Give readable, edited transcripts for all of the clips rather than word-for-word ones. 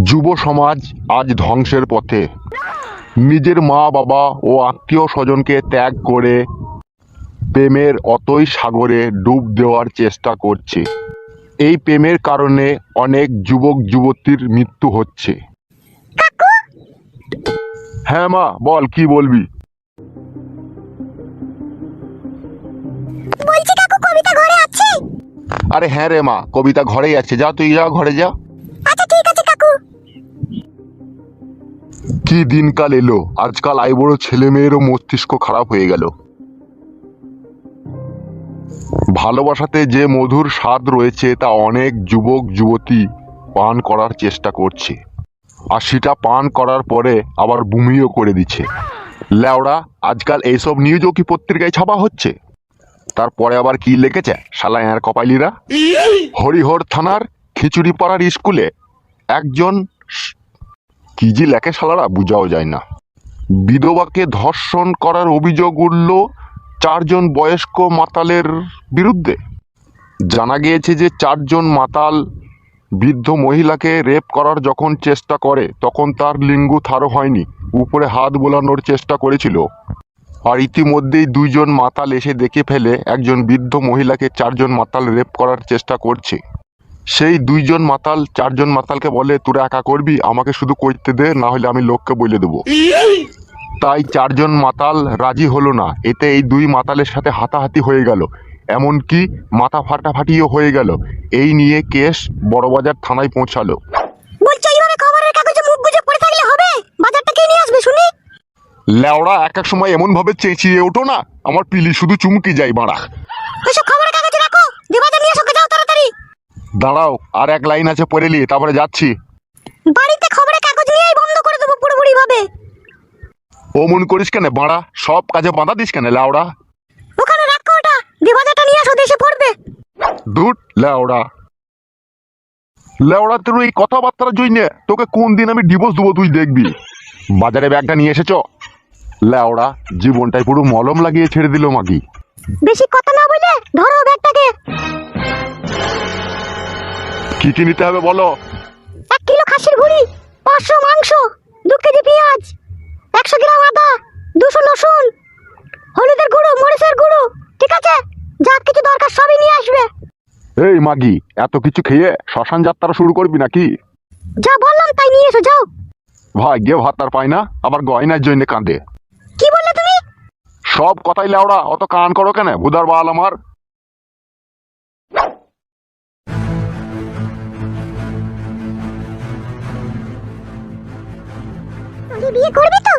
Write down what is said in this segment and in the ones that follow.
যুব সমাজ আজ ধ্বংসের পথে। নিজের মা বাবা ও আত্মীয় স্বজনকে ত্যাগ করে প্রেমের অতই সাগরে ডুব দেওয়ার চেষ্টা করছে। এই প্রেমের কারণে অনেক যুবক যুবতীর মৃত্যু হচ্ছে। হ্যাঁ মা, বল কি বলবি? বলছি কাকু, কবিতা ঘরে আছে? আরে হ্যাঁ রে মা, কবিতা ঘরেই আছে, যা তুই যা, ঘরে যা। আচ্ছা ঠিক আছে কাকু। কি দিনকাল এলো, আজকাল আইবুড়ো ছেলে মেয়েরও মস্তিষ্ক খারাপ হয়ে গেল। ভালোবাসাতে যে মধুর স্বাদ রয়েছে তা অনেক যুবক যুবতী পান করার চেষ্টা করছে, আর সেটা পান করার পরে আবার বমিও করে দিচ্ছে। লেওড়া, আজকাল এইসব নিউজও কি পত্রিকায় ছাপা হচ্ছে? তারপরে আবার কি লিখেছে শালা এর কপালিরা? হরিহর থানার খিচুড়িপাড়ার স্কুলে একজন কি যে লেখে শালারা বুঝাও যায় না। বিধবাকে ধর্ষণ করার অভিযোগ উঠল 4 জন বয়স্ক মাতালের বিরুদ্ধে। জানা গিয়েছে যে 4 জন মাতাল বৃদ্ধ মহিলাকে রেপ করার যখন চেষ্টা করে তখন তার লিঙ্গ থারো হয়নি, উপরে হাত বোলানোর চেষ্টা করেছিল। আর ইতিমধ্যেই 2 জন মাতাল এসে দেখে ফেলে একজন বৃদ্ধ মহিলাকে 4 জন মাতাল রেপ করার চেষ্টা করছে। সেই 2 জন মাতাল 4 জন মাতালকে বলে, তোরা একা করবি, আমাকে শুধু করতে দে, না হলে আমি লোককে বলে দেবো। তাই 4 জন মাতাল রাজি হলো না। এতে এই 2 মাতালের সাথে হাতাহাতি হয়ে গেল, এমনকি মাথা ফাটাফাটিও হয়ে গেল। এই নিয়ে কেস বড়বাজার থানায় পৌঁছালো। বলছি এইভাবে খবরের কাগজে মুখ গুজে পড়ে থাকলে হবে? বাজারটা কে নিয়ে আসবে শুনি? লেওড়া, এক এক সময় এমন ভাবে চেঁচিয়ে ওঠো না, আমার পিলি শুধু চুমকি যায় বাড়া। ওইসব খবরের কাগজে রাখো, যে বাজার নিয়ে এসো, যাও তাড়াতাড়ি। দাঁড়াও, আর এক লাইন আছে পড়ে নিয়ে তারপরে যাচ্ছি। বাড়িতে খবরের কাগজ নিয়েই বন্ধ করে দেবো পুরোপুরি ভাবে। ও মন করিস কেন বাড়া, সব কাজে বাঁধা দিস কেন লেওড়া? ওখানে রাখো ওটা, যে বাজারটা নিয়ে এসো, দেশে পড়বে। ধুর লেওড়া। লেওড়া, তোর এই কথাবার্তার জন্য তোকে কোন দিন আমি ডিভোর্স দেবো তুই দেখবি। বাজারে ব্যাগটা নিয়ে এসেছ? লেওড়া, জীবনটাই পুরো মলম লাগিয়ে ছেড়ে দিল মাগি। বেশি কথা না বলে ধরো ব্যাগটাকে। কি কি নিতে হবে বলো? 1 কিলো খাসির ভুঁড়ি, 500 মাংস, 2 কেজি পেঁয়াজ, 100 গ্রাম আদা, 200 রসুন, হলুদের গুঁড়ো, মরিচের গুঁড়ো। ঠিক আছে, যা কিছু দরকার সবই নিয়ে আসবে। এই মাগি, এত কিছু খেয়ে শ্মশান যাত্রা শুরু করবি নাকি? যা বললাম তাই নিয়ে এসো, যাও। ভাই গিয়ে ভাত আর পায় না, আবার গয়নার জন্য কাঁদে। কি বললে তুমি? সব কথাই লেওড়া, অত কান করো কেন বুধার বাল আমার। তুই বিয়ে করবি তো?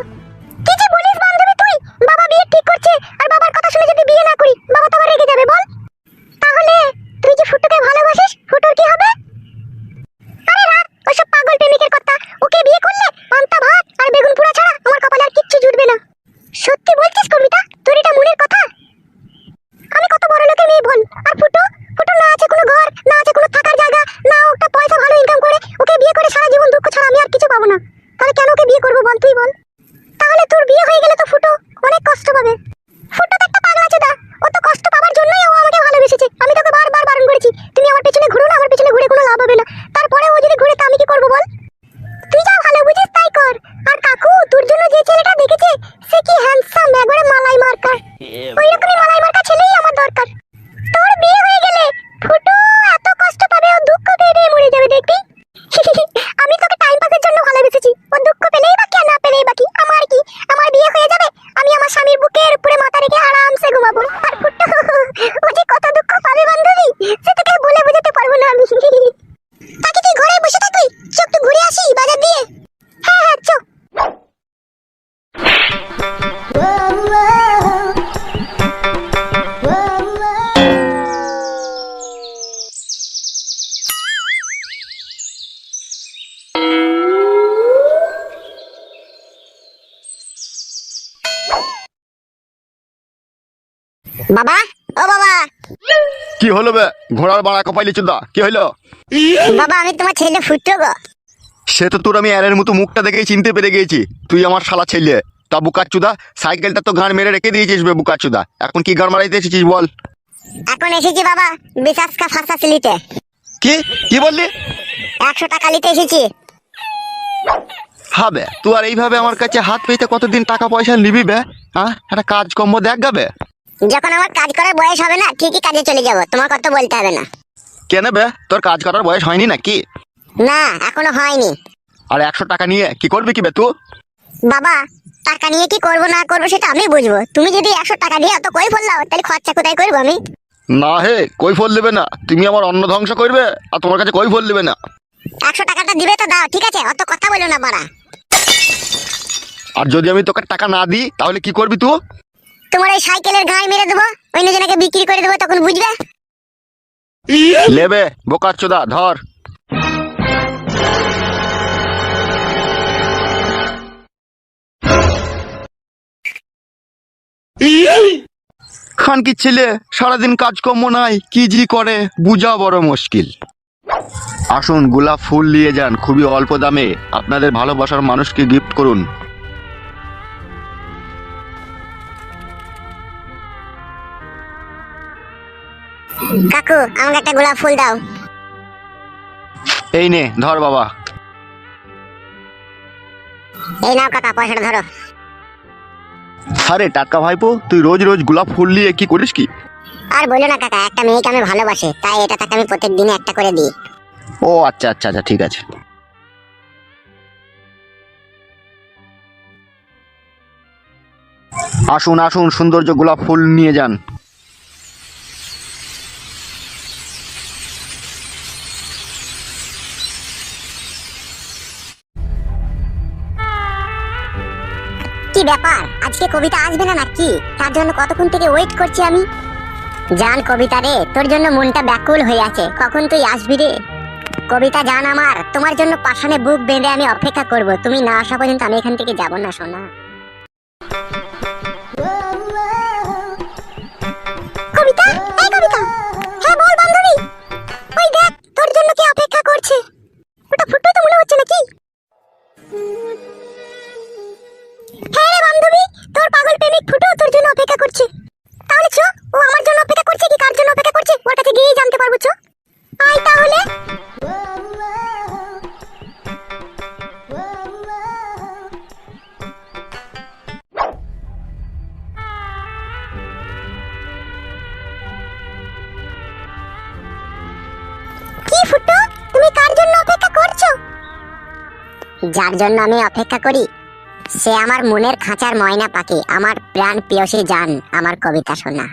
কি যে বলিস বান্ধবী তুই? বাবা বিয়ে ঠিক করছে, আর বাবার কথা শুনে যদি বিয়ে না করি, বাবা তো আবার রেগে যাবে। বল তাহলে, তুই যে ফুটুকে ভালোবাসিস, ফুটুর কি হবে? আরে রাখ ওসব পাগল প্রেমিকের কথা। ওকে বিয়ে করলে পান্তা ভাত আর বেগুন পোড়া ছাড়া আমার কপালে আর কিচ্ছু জুটবে না। সত্যি বলছিস কবিতা? তোর এটা মনের কথা? আমি কত বড় লোকের মেয়ে বল, আর ফুটু, ফুটু না আছে কোনো ঘর, না আছে কোনো থাকার জায়গা, না ওটা পয়সা ভালো ইনকাম করে। ওকে বিয়ে করে সারা জীবন দুঃখ ছাড়া আমি আর কিছু পাবো না। তাহলে কেন ওকে বিয়ে করবো বল, তুই বল। তাহলে তোর বিয়ে হয়ে গেলে তো ফুটু অনেক কষ্ট পাবে। ফুটু তো একটা পাগলা চোদা, ও তো কষ্ট পাওয়ার জন্যই ও আমাকে ভালোবেসেছে। আমি তোকে বারবার বারণ করেছি, তুমি আমার পেছনে ঘুরো না, আমার পেছনে ঘুরে কোনো লাভ হবে না। তারপরে ও যদি ঘুরে, তা আমি কি করবো বল? তুই যা ভালো বুঝিস তাই কর। আর কাকু, তোর জন্য যে ছেলেটা দেখেছে সে কি হ্যান্ডসাম, একবারে মালাই মার্কা। ওইরকমই মালাই মার্কা ছেলেই আমার দরকার। তোর বিয়ে হয়ে গেলে ফুটু এত কষ্ট পাবে, ও দুঃখ পেয়ে পেয়ে মরে যাবে দেখবি। আমি তোকে টাইম পাসের জন্য ভালোবেসেছি, ও দুঃখ পেলেই বা কি না পেলেই বাকি আমার কি। আমার বিয়ে হয়ে যাবে, আমি আমার স্বামীর বুকের উপরে মাথা রেখে আরামসে ঘুমাবো। আর ফুটু, ও যে কত দুঃখ পাবে বান্ধবী, সে তোকে বলে বোঝাতে পারবো না আমি। তাকে তুই ঘরে বসে থাকবি, চোখ তো ঘুরে আসি বাজার দিয়ে। হ্যাঁ হ্যাঁ চো। বাবা, ও বাবা। কি হলো বে ঘোড়ার বাড়া কপাইলি চুদা, কি হলো? বাবা, আমি তোমার ছেলে ফুটু গো। সে তো তোর আমি এর মতো মুখটা দেখেই চিনতে পেরে গেছি, তুই আমার শালা ছেলে। তা বুকাচুদা, সাইকেলটা তো গান মেরে রেখে দিয়েছিস বে বুকাচুদা, এখন কি গান মারাইতে এসেছিস বল? এখন এসেছি বাবা বিশ্বাস কা ফাঁসা লিতে। কি কি বললি? 100 টাকা নিতে এসেছি। হবে তুই আর এইভাবে আমার কাছে হাত পেতে কতদিন টাকা পয়সা নিবি বে? হ্যাঁ, একটা কাজকর্ম দেখ গাবে। যখন আমার কাজ করার বয়স হবে না ঠিকই কাজে চলে যাব, তোমার কথা বলতে হবে না। কেন বে, তোর কাজ করার বয়স হয়নি নাকি? না এখনো হয়নি। আর 100 টাকা নিয়ে কি করবি কি বে তুই? বাবা, টাকা নিয়ে কি করবো না করবো সেটা আমি বুঝবো। তুমি যদি 100 টাকা দিয়ে অত কই ফেললাও, তাহলে খরচা কোথায় করবো আমি? না হে, কই ফল দেবে না, তুমি আমার অন্ন ধ্বংস করবে আর তোমার কাছে কই ফল দেবে না। 100 টাকাটা দিবে তো দাও, ঠিক আছে? অত কথা বলো না বাড়া। আর যদি আমি তোকে টাকা না দিই তাহলে কি করবি তুই? তোমার এই সাইকেলের ঘাড় মেরে দেবো, অন্যজনকে বিক্রি করে দেবো, তখন বুঝবে। লেবে বোকার চোদা, ধর। খানকির ছেলে সারাদিন কাজকর্ম নাই, কি জি করে বুঝা বড় মুশকিল। আসুন গোলাপ ফুল নিয়ে যান, খুবই অল্প দামে আপনাদের ভালোবাসার মানুষকে গিফট করুন। কাকু, আমাকে একটা গোলাপ ফুল দাও। এই নে ধর বাবা। এই নাও কাকা, পয়সাটা ধরো। আরে টাটকা ভাইপো, তুই রোজ রোজ গোলাপ ফুল নিয়ে কি করিস কি? আর বলো না কাকা, একটা মেয়েকে আমি ভালোবাসি, তাই এটা তাকে আমি প্রত্যেক দিনে একটা করে দিই। ও আচ্ছা আচ্ছা আচ্ছা, ঠিক আছে। আসুন আসুন, সৌন্দর্য গোলাপ ফুল নিয়ে যান। কি ব্যাপার, আজকে কবিতা আসবে না নাকি? তার জন্য কতক্ষণ থেকে ওয়েট করছি আমি। জান কবিতা রে, তোর জন্য মনটা ব্যাকুল হয়ে আছে, কখন তুই আসবি রে? কবিতা জান আমার, তোমার জন্য পাষাণে বুক বেঁধে আমি অপেক্ষা করব, তুমি না আসা পর্যন্ত আমি এখান থেকে যাব না সোনা। কবিতা, এই কবিতা। হ্যাঁ বল বান্ধবী। ওই দেখ, তোর জন্য কে অপেক্ষা করছে। ওটা ফুটো তো মনে হচ্ছে নাকি? হ্যাঁ রে বান্ধবী, তোর পাগল প্রেমিক ফুটো তোর জন্য অপেক্ষা করছে। তাহলে চ, ও আমার জন্য অপেক্ষা করছে কি কার জন্য অপেক্ষা করছে ওর কাছে গিয়েই জানতে পারবো। চ আয় তাহলে। কি ফুটো, তুমি কার জন্য অপেক্ষা করছো? যার জন্য আমি অপেক্ষা করি সে আমার মনের খাঁচার ময়না পাখি, আমার প্রাণ প্রিয়সী জান, আমার কবিতা শোনা।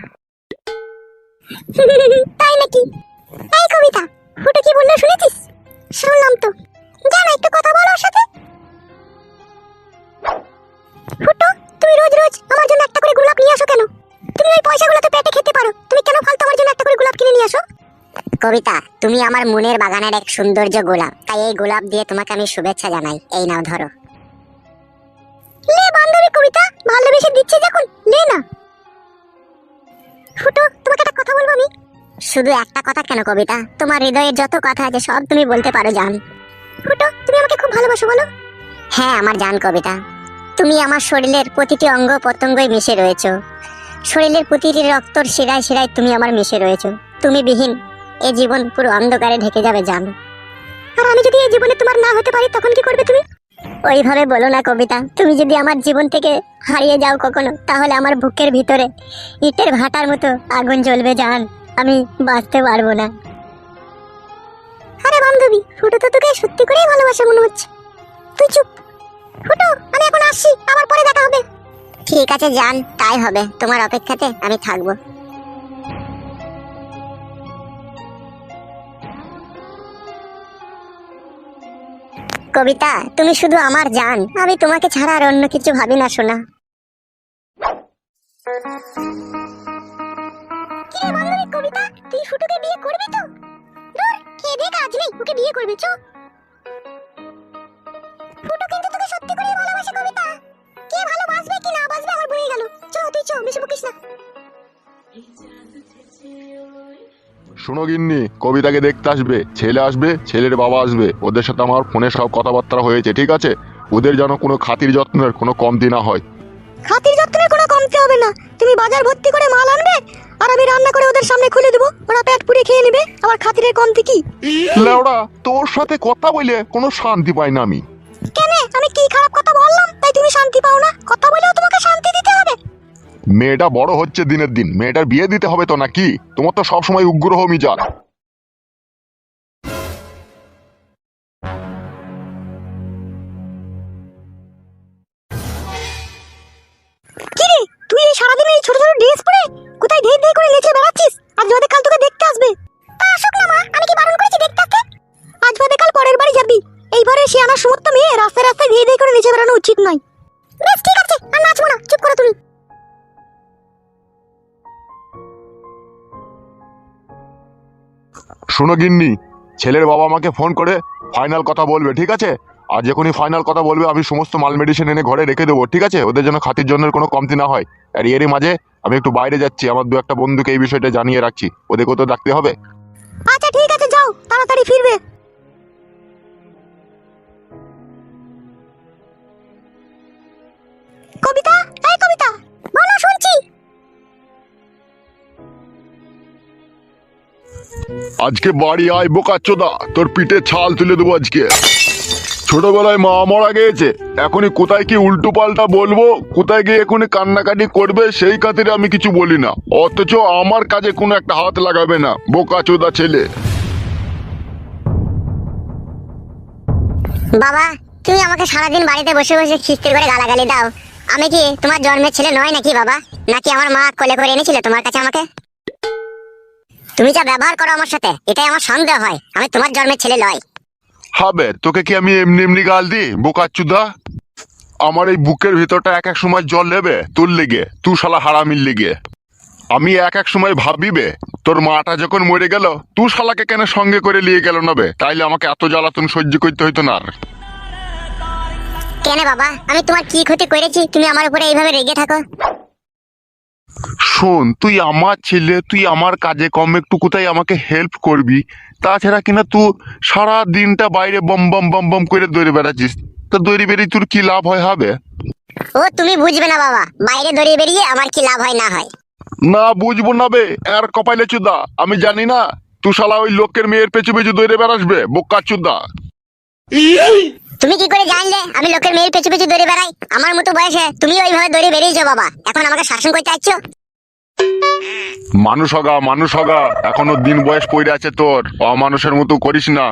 তাই নাকি? এই কবিতা, ফুটো কি বললো শুনেছিস? শুনলাম তো। জান একটু কথা বলো ওর সাথে। ফুটো, তুমি রোজ রোজ আমার জন্য একটা করে গোলাপ নিয়ে আসো কেন? তুমি ওই পয়সাগুলো তো পেটে খেতে পারো, তুমি কেন ফালতু আমার জন্য একটা করে গোলাপ কিনে নিয়ে আসো? কবিতা, তুমি আমার মনের বাগানের এক সৌন্দর্য গোলাপ, তাই এই গোলাপ দিয়ে তোমাকে আমি শুভেচ্ছা জানাই। এই নাও ধরো। লে বান্ধবী কবিতা, ভালোবেসে দিচ্ছে যখন লে না। ফুটো, তোমাকে একটা কথা বলবো আমি। শুধু একটা কথা কেন কবিতা, তোমার হৃদয়ের যত কথা আছে সব তুমি বলতে পারো জান। ফুটো, তুমি আমাকে খুব ভালোবাসো বলো? হ্যাঁ আমার জান কবিতা, তুমি আমার শরীরের প্রতিটি অঙ্গ প্রত্যঙ্গই মিশে রয়েছো, শরীরের প্রতিটি রক্তর শিরায় শিরায় তুমি আমার মিশে রয়েছো। তুমি বিহীন এই জীবন পুরো অন্ধকারে ঢেকে যাবে জান। আর আমি যদি এই জীবনে তোমার না হতে পারি তখন কি করবে তুমি? ওইভাবে বলো না কবিতা, তুমি যদি আমার জীবন থেকে হারিয়ে যাও কখনো, তাহলে আমার বুকের ভিতরে ইটের ভাটার মতো আগুন জ্বলবে জান, আমি বাঁচতে পারবো না। আরে বান্ধবী, ফুটো তো তোকে সত্যি করেই ভালোবাসে মনে হচ্ছে। তুই চুপ। ফুটো, আমি এখন আসছি, আবার পরে দেখা হবে। ঠিক আছে জান, তাই হবে, তোমার অপেক্ষাতে আমি থাকবো। কবিতা, তুমি শুধু আমার জান, আমি তোমাকে ছাড়া আর অন্য কিছু ভাবি না সোনা। কি রে বান্ধবী কবিতা, তুই ফুটুকে বিয়ে করবি তো? দূর, খেয়ে দিয়ে কাজ নেই, ওকে বিয়ে করবি। চ। ফুটু কিন্তু তোকে সত্যি করে ভালোবাসে কবিতা, কে ভালোবাসবে কি না বাসবে আমার বয়ে গেল। চ তুই চ, বেশি বকিস না। শোনো গিন্নি, কবিতাকে দেখতে আসবে, ছেলে আসবে, ছেলের বাবা আসবে, ওদের সাথে আমার ফোনে সব কথাবার্তা হয়েছে, ঠিক আছে? ওদের যেন কোনো খাতির যত্নের কোনো কমতি না হয়। খাতির যত্নের কোনো কমতি হবে না, তুমি বাজার ভর্তি করে মাল আনবে আর আমি রান্না করে ওদের সামনে খুলে দেবো, ওরা পেট পুড়ে খেয়ে নেবে, আবার খাতিরের কমতি কি? লেওড়া, তোর সাথে কথা বলে কোনো শান্তি পাই না আমি। কেন, আমি কি খারাপ মেয়েটা বড় হচ্ছে দিনের দিন, মেয়েটার বিয়ে দিতে হবে তো নাকি? তোমার তো সবসময় উগ্র মিজাজ। কি রে, তুই এই সারাদিন এই ছোট ছোট ড্রেস পরে কোথায় ধেই ধেই করে নেচে বেড়াচ্ছিস? আজ বাদে কাল তোকে দেখতে আসবে। তা আসুক না মা, আমি কি বারণ করেছি দেখতে আসতে? আজ বাদে কাল পরের বাড়ি যাবি। এইবারে শিয়ানা সমস্ত মেয়ে রাস্তায় রাস্তায় ধেই ধেই করে নেচে বেড়ানো উচিত নয়। বেশ ঠিক আছে, আর নাচবো না, চুপ করো তুমি। শোনো গিন্নি, ছেলের বাবা আমাকে ফোন করে ফাইনাল কথা বলবে, ঠিক আছে? আর যখনই ফাইনাল কথা বলবে আমি সমস্ত মাল মেডিসিন এনে ঘরে রেখে দেবো, ঠিক আছে? ওদের জন্য খাতির জন্য কোনো কমতি না হয়। আর এরই মাঝে আমি একটু বাইরে যাচ্ছি, আমার দু একটা বন্ধুকে এই বিষয়টা জানিয়ে রাখছি, ওদেরকেও তো ডাকতে হবে। আচ্ছা ঠিক আছে, যাও, তাড়াতাড়ি ফিরবে। কবিতা, এই কবিতা, বলো, শুনছি। আজকে বাড়ি আয় বোকাচোদা, তোর পিঠে ছাল তুলে দেবো আজকে। ছোটবেলায় মা মারা গিয়েছে, এখনই কোথায় কি উল্টো পাল্টা বলবো, কোথায় গিয়ে এখনই কান্নাকাটি করবে, সেই খাতিরে আমি কিছু বলি না, অথচ আমার কাজে কোনো একটা হাত লাগাবে না, বোকাচোদা ছেলে। বাবা, তুমি আমাকে সারাদিন বাড়িতে বসে বসে খিস্তির করে গালাগালি দাও। আমি কি তোমার জন্মের ছেলে নয় নাকি বাবা? নাকি আমার মা কোলে করে এনেছিল তোমার কাছে আমাকে? তুমি যা ব্যবহার করো আমার সাথে, এটাই আমার সন্দেহ হয় আমি তোমার জন্মের ছেলে নয়। হবে, তোকে কি আমি এমনি এমনি গাল দিই বোকাচোদা? আমার এই বুকের ভিতরটা এক এক সময় জল নেবে তোর লেগে, তুই শালা হারামির লেগে। আমি এক এক সময় ভাবিবে তোর মাটা যখন মরে গেল, তুই শালাকে কেন সঙ্গে করে নিয়ে গেল না বে? তাইলে আমাকে এত জ্বালাতন সহ্য করতে হইতো না আর। কেন বাবা, আমি তোমার কি ক্ষতি করেছি তুমি আমার উপরে এইভাবে রেগে থাকো? শোন, তুই আমার ছেলে, তুই আমার কাজে কম একটু কোথায় আমাকে হেল্প করবি, তাছাড়া কিনা তুই সারা দিনটা বাইরে বম বম বম বম করে দৌড়ে বেড়াচ্ছিস, তা দৌড়ে বেরিয়ে তোর কি লাভ হয় হবে? ও তুমি বুঝবে না বাবা, বাইরে দড়িয়ে বেরিয়ে আমার কি লাভ হয় না হয়। না বুঝবো না বে, আর কপাইলে চুদা, আমি জানি না তুই শালা ওই লোকের মেয়ের পেছু পেছু দৌড়ে বেড়াসবে বোকা চুদা। তুমি কি করে জানলে আমি লোকের মেয়ের পেছু পেছু দৌড়ে বেড়াই? আমার মতো বয়সে তুমি ওইভাবে দৌড়ে বেরিয়েছো বাবা, এখন আমাকে শাসন করতে চাইছো? মানুষ হগা, এখনো দিন বয়স পড়ে আছে তোর, অমানুষের মতো করিস না।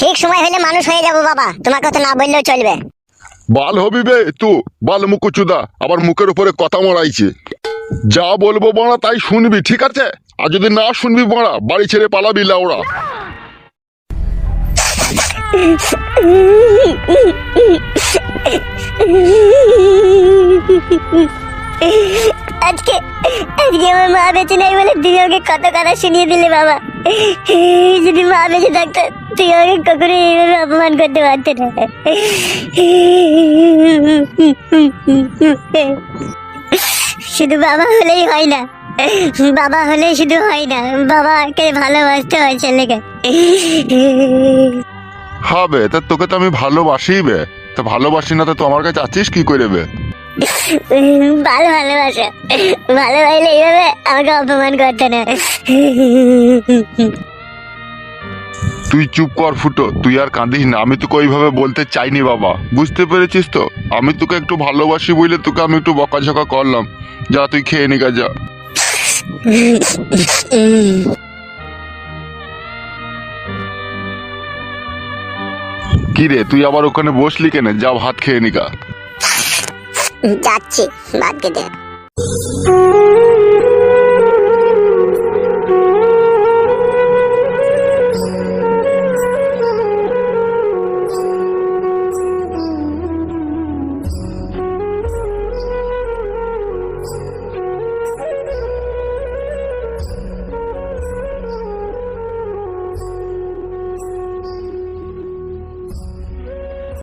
ঠিক সময় হলে মানুষ হয়ে যাবো বাবা, তোমাকে তো না বললেও চলবে। বাল হবি বে তু, বাল মুকু চুদা, আবার মুখের উপরে কথা মরাইছে। যা বলবো বড়া তাই শুনবি, ঠিক আছে? আর যদি না শুনবি বড়া, বাড়ি ছেড়ে পালাবি লাউড়া। আজকে আজকে আমার মা বেঁচে নাই বলে তুমি আমাকে কত কথা শুনিয়ে দিলে বাবা। যদি মা বেঁচে থাকতো তুই আমাকে কখনো এইভাবে অপমান করতে পারতে না। শুধু বাবা হলেই হয় না, বাবা হলে শুধু হয় না, বাবাকে ভালোবাসতে হয় ছেলেকে। হবে, তা তোকে তো আমি ভালোবাসি বে, তা ভালোবাসি না তো তুই আমার কাছে আছিস কি করে বে? ভালোবাসা, ভালোবাসলে এইভাবে আমাকে অপমান করতে না। তুই চুপ কর ফুটো, তুই আর কাঁদিস না, আমি তোকে ওইভাবে বলতে চাইনি বাবা, বুঝতে পেরেছিস তো? আমি তোকে একটু ভালোবাসি বলে তোকে আমি একটু বকাঝকা করলাম, যা তুই খেয়ে নিকা যা। কি রে, তুই আবার ওখানে বসলি কেন? যা ভাত খেয়ে নিকা। যাচ্ছি ভাত খেতে।